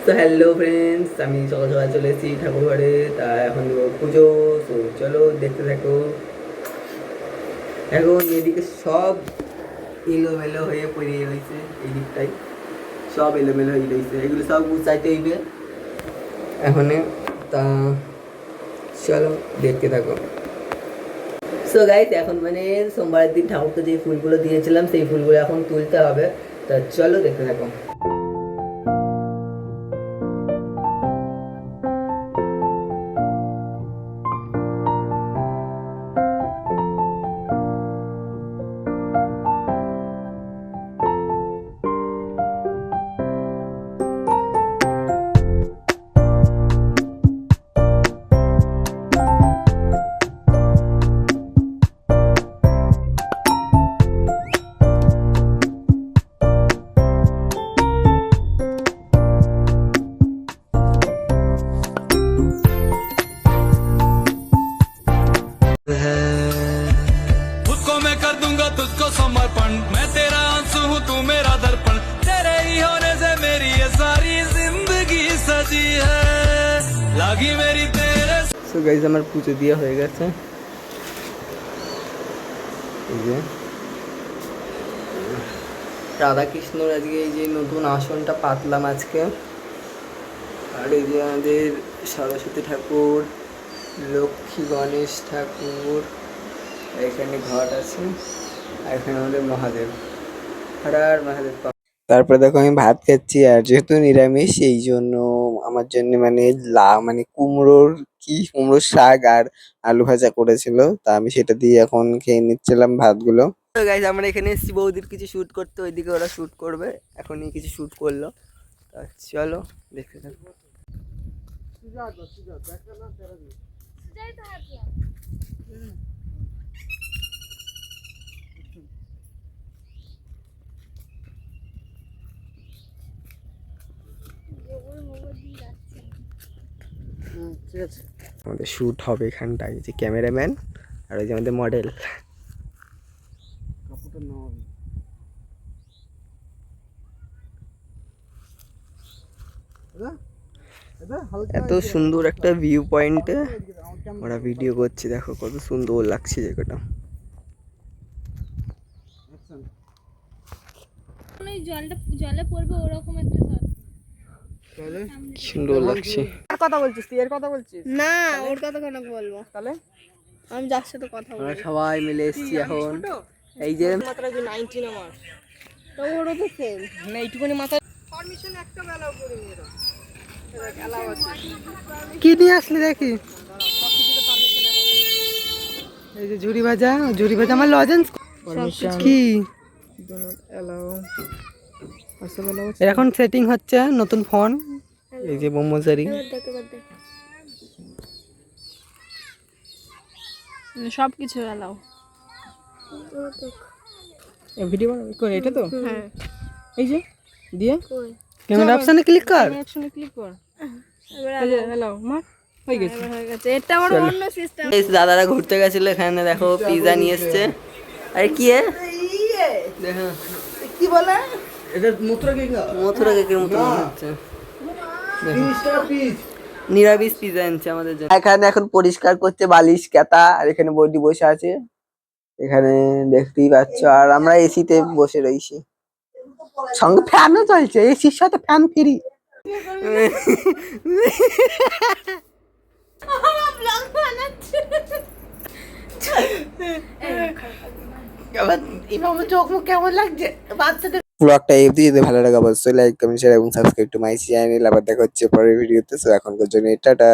তো hello friends, আমি সকাল সকাল চলে এসেছি ঠাকুর ঘরে। তা এখন দেবো পুজো। তো চলো দেখতে থাকো। এখন এদিকে সব এলোমেলো হয়ে পড়ে রয়েছে, এই দিকটাই সব এলোমেলো হয়ে রয়েছে, এগুলো সব গুছাইতে হইবে এখন। তা চলো দেখতে থাকো। সো গাইস, এখন মানে সোমবারের দিন ঠাকুরকে যে ফুলগুলো দিয়েছিলাম সেই ফুলগুলো এখন তুলতে হবে। তা চলো দেখতে থাকো। उसको मैं कर दूंगा तुझको समर्पण, मैं तेरा आंसू हूँ तू मेरा दर्पण, तेरे ही होने से मेरी ये सारी जिंदगी सजी है, लागी मेरी तेरे। সো গাইস, আমার পুজো দিয়ে হয়ে গেছে। এই যে রাধাকৃষ্ণর আজকে এই যে নতুন আসনটা পাতলাম আজকে। আর এই যে আমাদের সরস্বতী ঠাকুর, লক্ষ্মী গণেশ ঠাকুর, এখানে ঘট আছে, আর এখানে আমাদের মহাদেব। আর মহাদেব। তারপরে দেখো আমি ভাত খাচ্ছি, আর যেহেতু নিরামিষ এই জন্য আমার জন্য মানে কুমড়োর শাক আর আলু ভাজা করেছিল। তা আমি সেটা দিয়ে এখন খেয়ে নিচ্ছিলাম ভাতগুলো। তো গাইস, আমরা এখানে এসেছি বৌদির কিছু শুট করতে, ওইদিকে ওরা শুট করবে, এখনই কিছু শুট করলো। তা চলো দেখতে থাকো। ঠিক আছে, আমাদের শ্যুট হবে এখানটায়, যে ক্যামেরাম্যান আর ওই যে আমাদের মডেল। এত সুন্দর একটা ভিউ পয়েন্টে ওরা ভিডিও করছে, দেখো কত সুন্দর লাগছে জায়গাটা। জলে পড়বে ওরকম একটা সুন্দর লাগছে। কথা বলছিস তুই, এর কথা বলছিস না, ওর কথা কেন বলবো? তাহলে আমি যার সাথে কথা আমরা বলবো সবাই মিলে এসেছি এখন। এই যে মাত্রা যে 19 আমার তো ওরও তো সেম। মানে এইটুকুনি মাথা পারমিশন একটা বেলাও করিনি এরা। এলাও আছে কি নিয়ে আসলি দেখি? এই যে ঝুড়ি ভাজা আমার লজেন্স কি এর এখন সেটিং হচ্ছে নতুন ফোন। এই যে ব্রহ্মচারী, সব কিছু এলাও। ভিডিও কই এটা তো হ্যাঁ, এই যে দিয়ে ক্যামেরা অপশনে ক্লিক কর। অ্যাকশনে ক্লিক কর, এবার এই যে এলাও মার হয়ে গেছে। হয়ে গেছে। এটা আমার অন্য সিস্টেম। এই দাদারা ঘুরতে গেছিল, এখানে দেখো পিজা নিয়ে এসছে। আরে কি দেখো কি বলে এটা মথুরা কেকের মতো মনে হচ্ছে। নিরামিষ পিজা এনেছে আমাদের জন্য। এখানে এখন পরিষ্কার করছে বালিশ কাতা, আর এখানে বৌদি বসে আছে এখানে, দেখতেই পাচ্ছ। আর আমরা এসিতে বসে রয়েছি, সঙ্গে ফ্যানও চলছে, এসির সাথে ফ্যান ফ্রি। কেমন লাগছে বাচ্চাদের? ব্লগটা এই অবধি, যদি ভালো লাগে অবশ্যই লাইক, কমেন্ট, শেয়ার এবং সাবস্ক্রাইব টু মাই চ্যানেল। আবার দেখা হচ্ছে পরের ভিডিওতে। সো এখনকার জন্য টাটা।